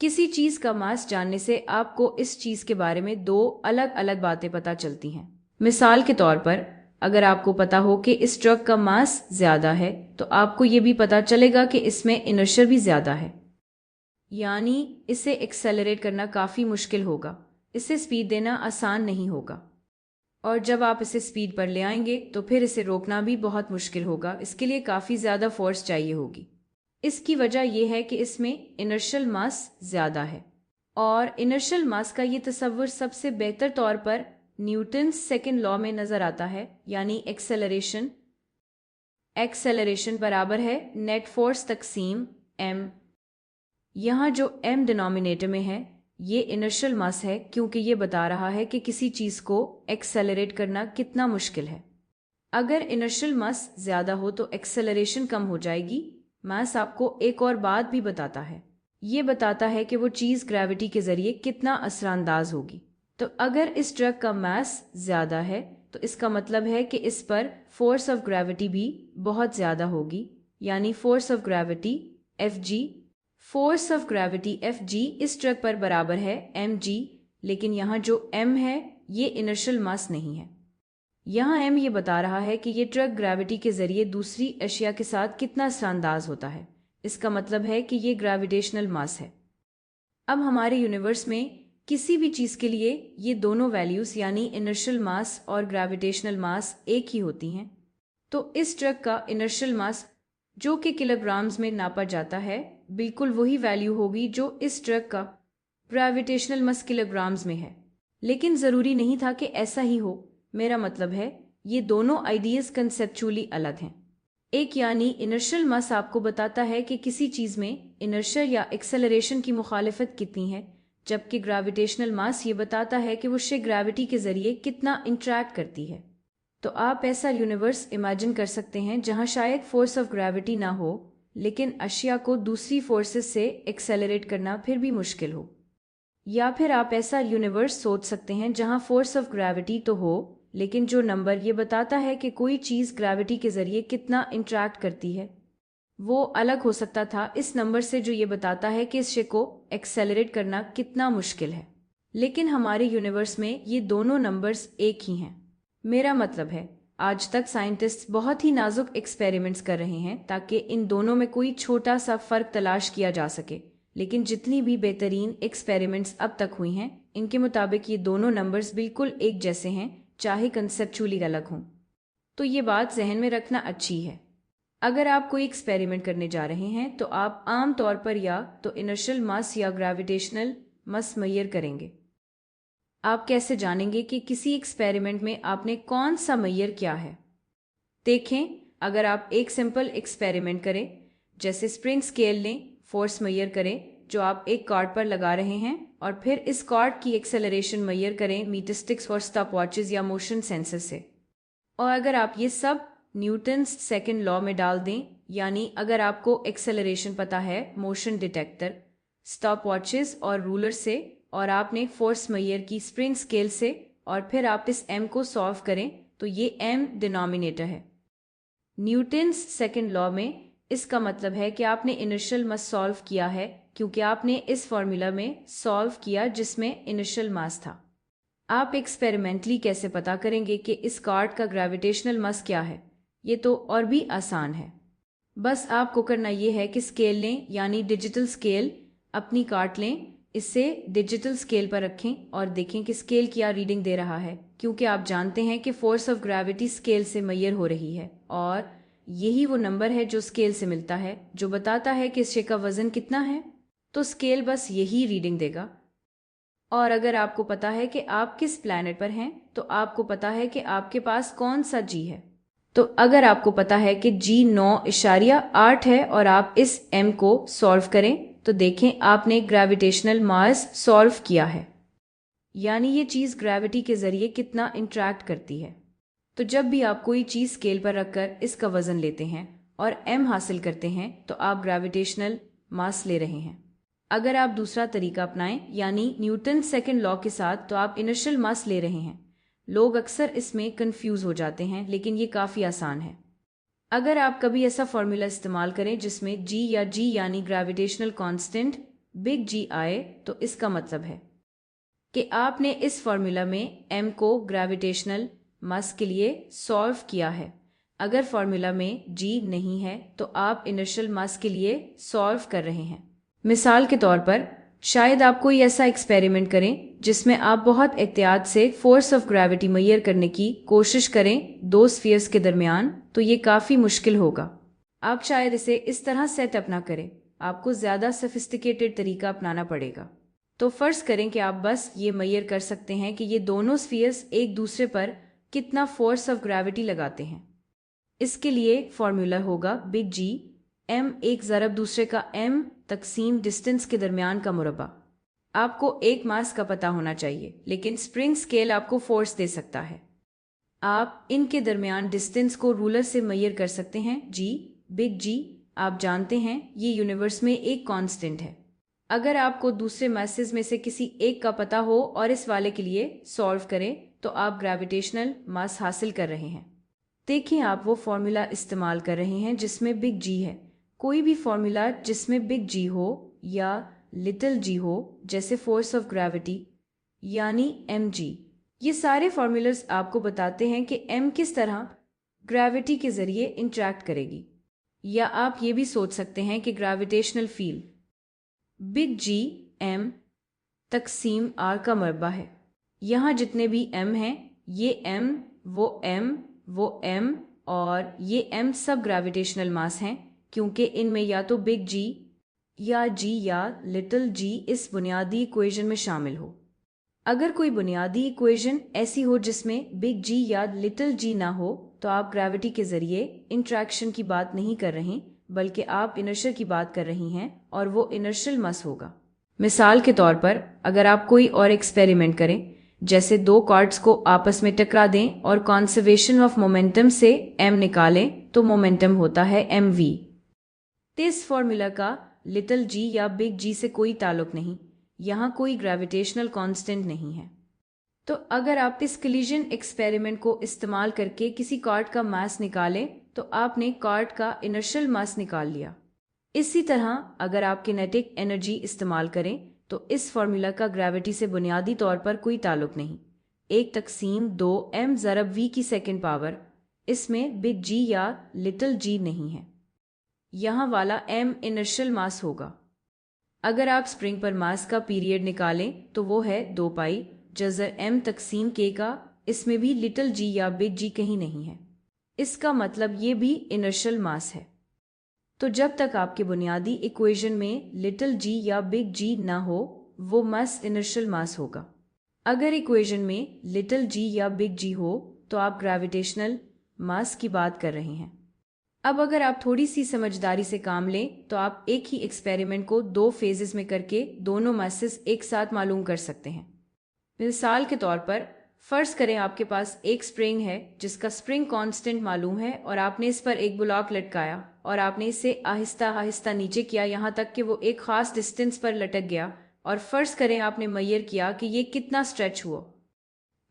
किसी चीज का मास जानने से आपको इस चीज के बारे में दो अलग अलग बातें पता चलती हैं। मिसाल के तौर पर, अगर आपको पता हो कि इस ट्रक का मास ज्यादा है तो आपको ये भी पता चलेगा कि इसमें इनर्शिया भी ज्यादा है, यानी इसे एक्सेलरेट करना काफी मुश्किल होगा, इसे स्पीड देना आसान नहीं होगा। और जब आप इसे स्पीड पर ले आएंगे तो फिर इसे रोकना भी बहुत मुश्किल होगा, इसके लिए काफी ज्यादा फोर्स चाहिए होगी। इसकी वजह यह है कि इसमें इनर्शियल मास ज्यादा है। और इनर्शियल मास का ये तस्वर सबसे बेहतर तौर पर न्यूटन सेकंड लॉ में नजर आता है, यानी एक्सेलरेशन। एक्सेलरेशन बराबर है नेट फोर्स तकसीम एम। यहाँ जो m डिनोमिनेटर में है ये इनर्शियल मास है, क्योंकि ये बता रहा है कि किसी चीज को एक्सेलरेट करना कितना मुश्किल है। अगर इनर्शियल मास ज्यादा हो तो एक्सेलरेशन कम हो जाएगी। मास आपको एक और बात भी बताता है, ये बताता है कि वो चीज ग्रेविटी के जरिए कितना असरानंदाज होगी। तो अगर इस ट्रक का मास ज्यादा है तो इसका मतलब है कि इस पर फोर्स ऑफ ग्रेविटी भी बहुत ज्यादा होगी, यानी force of gravity Fg। Force of gravity Fg इस ट्रक पर बराबर है mg, लेकिन यहाँ जो m है ये इनर्शियल मास नहीं है। यहाँ m ये बता रहा है कि ये ट्रक ग्रेविटी के जरिए दूसरी अशिया के साथ कितना असरानंदाज होता है। इसका मतलब है कि ये ग्रेविटेशनल मास है। अब हमारे यूनिवर्स में किसी भी चीज के लिए ये दोनों वैल्यूज यानी इनर्शियल मास और ग्रेविटेशनल मास एक ही होती हैं। तो इस ट्रक का इनर्शियल मास जो कि किलोग्राम्स में नापा जाता है बिल्कुल वही वैल्यू होगी जो इस ट्रक का ग्रेविटेशनल मास किलोग्राम्स में है। लेकिन जरूरी नहीं था कि ऐसा ही हो। मेरा मतलब है ये दोनों आइडियाज कंसेप्चुअली अलग हैं। एक यानी इनर्शियल मास आपको बताता है कि किसी चीज में इनर्शिया या एक्सेलरेशन की मुखालिफत कितनी है, जबकि ग्रेविटेशनल मास ये बताता है कि वो शे ग्रेविटी के जरिए कितना इंटरैक्ट करती है। तो आप ऐसा यूनिवर्स इमेजिन कर सकते हैं जहां शायद फोर्स ऑफ ग्रेविटी ना हो, लेकिन अशिया को दूसरी फोर्सेस से एक्सेलरेट करना फिर भी मुश्किल हो। या फिर आप ऐसा यूनिवर्स सोच सकते हैं जहां फोर्स ऑफ ग्रेविटी तो हो, लेकिन जो नंबर ये बताता है कि कोई चीज़ ग्रेविटी के जरिए कितना इंटरैक्ट करती है वो अलग हो सकता था इस नंबर से जो ये बताता है कि इस शे को एक्सेलरेट करना कितना मुश्किल है। लेकिन हमारे यूनिवर्स में ये दोनों नंबर्स एक ही हैं। मेरा मतलब है आज तक साइंटिस्ट बहुत ही नाजुक एक्सपेरिमेंट्स कर रहे हैं ताकि इन दोनों में कोई छोटा सा फर्क तलाश किया जा सके, लेकिन जितनी भी बेहतरीन एक्सपेरिमेंट्स अब तक हुई हैं इनके मुताबिक ये दोनों नंबर्स बिल्कुल एक जैसे हैं, चाहे कंसेप्चुअली अलग हों। तो ये बात जहन में रखना अच्छी है। अगर आप कोई एक्सपेरिमेंट करने जा रहे हैं तो आप आम तौर पर या तो इनर्शियल मास या ग्रेविटेशनल मास मेजर करेंगे। आप कैसे जानेंगे कि किसी एक्सपेरिमेंट में आपने कौन सा मेजर किया है? देखें, अगर आप एक सिंपल एक्सपेरिमेंट करें, जैसे स्प्रिंग स्केल लें, फोर्स मेजर करें जो आप एक कॉर्ड पर लगा रहे हैं और फिर इस कॉर्ड की एक्सेलरेशन मेजर करें मीटर स्टिक्स और स्टॉप वॉचेस या मोशन सेंसर से। और अगर आप ये सब न्यूटन्स सेकंड लॉ में डाल दें, यानी अगर आपको एक्सेलरेशन पता है मोशन डिटेक्टर, स्टॉप वॉचेस और रूलर से, और आपने फोर्स मेजर की स्प्रिंग स्केल से, और फिर आप इस m को सॉल्व करें तो ये m डिनोमिनेटर है न्यूटन्स सेकंड लॉ में। इसका मतलब है कि आपने इनिशियल मास सॉल्व किया है, क्योंकि आपने इस फॉर्मूला में सॉल्व किया जिसमें इनिशियल मास था। आप एक्सपेरिमेंटली कैसे पता करेंगे कि इस कॉर्ड का ग्रेविटेशनल मास क्या है? ये तो और भी आसान है। बस आपको करना ये है कि स्केल लें, यानी डिजिटल स्केल, अपनी काट लें, इसे डिजिटल स्केल पर रखें और देखें कि स्केल क्या रीडिंग दे रहा है, क्योंकि आप जानते हैं कि फोर्स ऑफ ग्रेविटी स्केल से मेजर हो रही है और यही वो नंबर है जो स्केल से मिलता है जो बताता है कि इस शे का वजन कितना है। तो स्केल बस यही रीडिंग देगा। और अगर आपको पता है कि आप किस प्लैनेट पर हैं तो आपको पता है कि आपके पास कौन सा जी है। तो अगर आपको पता है कि जी 9.8 है और आप इस m को सॉल्व करें तो देखें आपने ग्रेविटेशनल मास सॉल्व किया है, यानी ये चीज़ ग्रेविटी के जरिए कितना इंटरैक्ट करती है। तो जब भी आप कोई चीज़ स्केल पर रखकर इसका वजन लेते हैं और m हासिल करते हैं तो आप ग्रेविटेशनल मास ले रहे हैं। अगर आप दूसरा तरीका अपनाएं, यानी न्यूटन सेकंड लॉ के साथ, तो आप इनिशियल मास ले रहे हैं। लोग अक्सर इसमें कंफ्यूज हो जाते हैं, लेकिन ये काफ़ी आसान है। अगर आप कभी ऐसा फॉर्मूला इस्तेमाल करें जिसमें g या g यानी ग्रेविटेशनल कांस्टेंट बिग जी आए तो इसका मतलब है कि आपने इस फॉर्मूला में m को ग्रेविटेशनल मास के लिए सॉल्व किया है। अगर फॉर्मूला में g नहीं है तो आप इनर्शियल मास के लिए सॉल्व कर रहे हैं। मिसाल के तौर पर शायद आप कोई ऐसा एक्सपेरिमेंट करें जिसमें आप बहुत एहतियात से फोर्स ऑफ ग्रेविटी मेजर करने की कोशिश करें दो स्फीयर्स के दरमियान, तो ये काफ़ी मुश्किल होगा। आप शायद इसे इस तरह सेटअप ना करें, आपको ज़्यादा सोफिस्टिकेटेड तरीका अपनाना पड़ेगा। तो फर्ज करें कि आप बस ये मेजर कर सकते हैं कि ये दोनों स्फीयर्स एक दूसरे पर कितना फोर्स ऑफ ग्रेविटी लगाते हैं। इसके लिए फॉर्मूला होगा बिग जी, m एक ज़रब दूसरे का m तकसीम डिस्टेंस के दरमियान का मुरब्बा। आपको एक मास का पता होना चाहिए, लेकिन स्प्रिंग स्केल आपको फोर्स दे सकता है। आप इनके दरमियान डिस्टेंस को रूलर से मेजर कर सकते हैं। जी, बिग जी, आप जानते हैं ये यूनिवर्स में एक कांस्टेंट है। अगर आपको दूसरे मासेस में से किसी एक का पता हो और इस वाले के लिए सॉल्व करें तो आप ग्रेविटेशनल मास हासिल कर रहे हैं। देखिए, आप वो फॉर्मूला इस्तेमाल कर रहे हैं जिसमें बिग जी है। कोई भी फॉर्मूला जिसमें बिग जी हो या लिटिल जी हो, जैसे फोर्स ऑफ ग्रेविटी यानी एम जी, ये सारे फॉर्मूलाज आपको बताते हैं कि एम किस तरह ग्रेविटी के जरिए इंटरैक्ट करेगी। या आप ये भी सोच सकते हैं कि gravitational field big G M तकसीम आर का मरबा है। यहाँ जितने भी एम हैं, ये एम वो एम और ये एम सब ग्रेविटेशनल मास हैं, क्योंकि इनमें या तो बिग जी या लिटिल जी इस बुनियादी इक्वेशन में शामिल हो। अगर कोई बुनियादी इक्वेशन ऐसी हो जिसमें बिग जी या लिटिल जी ना हो, तो आप ग्रेविटी के जरिए इंट्रैक्शन की बात नहीं कर रहे, बल्कि आप इनर्शियल की बात कर रही हैं, और वो इनर्शियल मास होगा। मिसाल के तौर पर अगर आप कोई और एक्सपेरिमेंट करें, जैसे दो कार्ड्स को आपस में टकरा दें और कॉन्जर्वेशन ऑफ मोमेंटम से m निकालें, तो मोमेंटम होता है mv। इस फॉर्मूला का लिटिल जी या बिग जी से कोई ताल्लुक नहीं, यहाँ कोई ग्रेविटेशनल कांस्टेंट नहीं है। तो अगर आप इस कोलिजन एक्सपेरिमेंट को इस्तेमाल करके किसी कार्ड का मास निकालें, तो आपने कार्ड का इनर्शियल मास निकाल लिया। इसी तरह अगर आप किनेटिक एनर्जी इस्तेमाल करें तो इस फॉर्मूला का ग्रेविटी से बुनियादी तौर पर कोई ताल्लुक नहीं। 1/2 m ज़रब v की सेकंड पावर, इसमें बिग जी या लिटिल जी नहीं है। यहाँ वाला m इनर्शियल मास होगा। अगर आप स्प्रिंग पर मास का पीरियड निकालें तो वो है 2 पाई जज़र m तकसीम k का, इसमें भी लिटिल जी या बिग जी कहीं नहीं है। इसका मतलब ये भी इनर्शियल मास है। तो जब तक आपके बुनियादी इक्वेशन में लिटिल जी या बिग जी ना हो, वो मास इनर्शियल मास होगा। अगर इक्वेशन में लिटिल जी या बिग जी हो तो आप ग्रेविटेशनल मास की बात कर रहे हैं। अब अगर आप थोड़ी सी समझदारी से काम लें तो आप एक ही एक्सपेरिमेंट को 2 फेजेस में करके दोनों मासेस एक साथ मालूम कर सकते हैं। मिसाल के तौर पर फर्ज करें आपके पास एक स्प्रिंग है जिसका स्प्रिंग कांस्टेंट मालूम है, और आपने इस पर एक ब्लॉक लटकाया और आपने इसे आहिस्ता आहिस्ता नीचे किया यहाँ तक कि वो एक खास डिस्टेंस पर लटक गया, और फर्ज करें आपने मेजर किया कि ये कितना स्ट्रेच हुआ।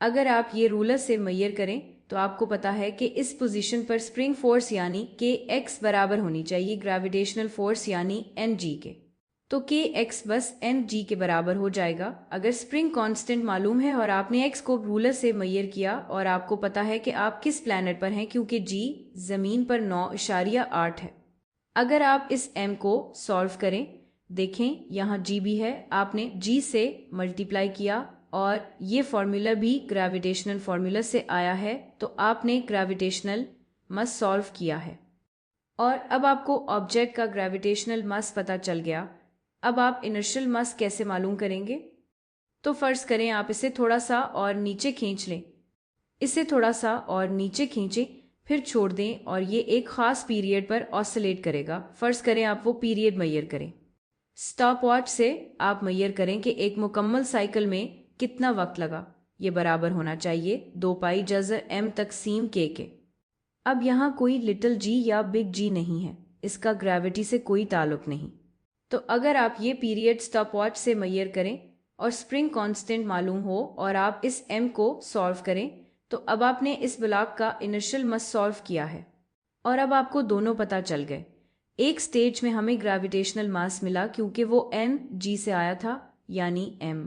अगर आप ये रूलर से मेजर करें तो आपको पता है कि इस पोजीशन पर स्प्रिंग फोर्स यानी के एक्स बराबर होनी चाहिए ग्रेविटेशनल फोर्स यानी एन जी के। तो के एक्स बस एन जी के बराबर हो जाएगा। अगर स्प्रिंग कांस्टेंट मालूम है और आपने एक्स को रूलर से मेजर किया और आपको पता है कि आप किस प्लैनेट पर हैं, क्योंकि जी जमीन पर 9.8 है। अगर आप इस m को सॉल्व करें, देखें यहाँ g भी है, आपने g से मल्टीप्लाई किया और ये फॉर्मूला भी ग्रेविटेशनल फॉर्मूला से आया है, तो आपने ग्रेविटेशनल मास सॉल्व किया है और अब आपको ऑब्जेक्ट का ग्रेविटेशनल मास पता चल गया। अब आप इनर्शियल मास कैसे मालूम करेंगे? तो फर्ज करें आप इसे थोड़ा सा और नीचे खींच लें, इसे थोड़ा सा और नीचे खींचें, फिर छोड़ दें और ये एक खास पीरियड पर ऑसिलेट करेगा। फर्ज करें आप वो पीरियड मेजर करें। स्टॉप वॉच से आप मेजर करें कि एक मुकम्मल साइकिल में कितना वक्त लगा। ये बराबर होना चाहिए 2 पाई जज़र m तकसीम k के। अब यहाँ कोई लिटिल जी या बिग जी नहीं है, इसका ग्रेविटी से कोई ताल्लुक नहीं। तो अगर आप ये पीरियड स्टॉप वॉच से मेजर करें और स्प्रिंग कांस्टेंट मालूम हो और आप इस m को सॉल्व करें, तो अब आपने इस ब्लॉक का इनर्शियल मास सॉल्व किया है और अब आपको दोनों पता चल गए। एक स्टेज में हमें ग्रेविटेशनल मास मिला क्योंकि वो mg से आया था, यानी m।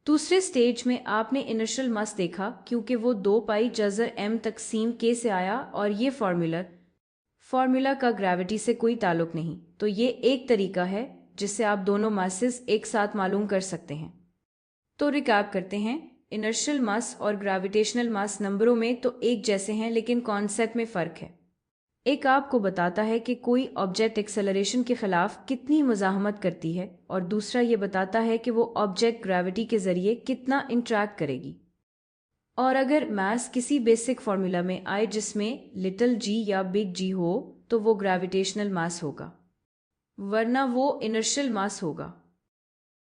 दूसरे स्टेज में आपने इनिशियल मास देखा क्योंकि वो 2 पाई जज़र m तकसीम k से आया और ये फॉर्मूला का ग्रेविटी से कोई ताल्लुक नहीं। तो ये एक तरीका है जिससे आप दोनों मासेस एक साथ मालूम कर सकते हैं। तो रिकैप करते हैं, इनर्शियल मास और ग्रेविटेशनल मास नंबरों में तो एक जैसे हैं, लेकिन कॉन्सेप्ट में फ़र्क है। एक आपको बताता है कि कोई ऑब्जेक्ट एक्सेलरेशन के खिलाफ कितनी मुज़ाहमत करती है और दूसरा ये बताता है कि वो ऑब्जेक्ट ग्रेविटी के ज़रिए कितना इंट्रैक्ट करेगी। और अगर मास किसी बेसिक फार्मूला में आए जिसमें लिटिल जी या बिग जी हो तो वो ग्रेविटेशनल मास होगा, वरना वो इनर्शियल मास होगा।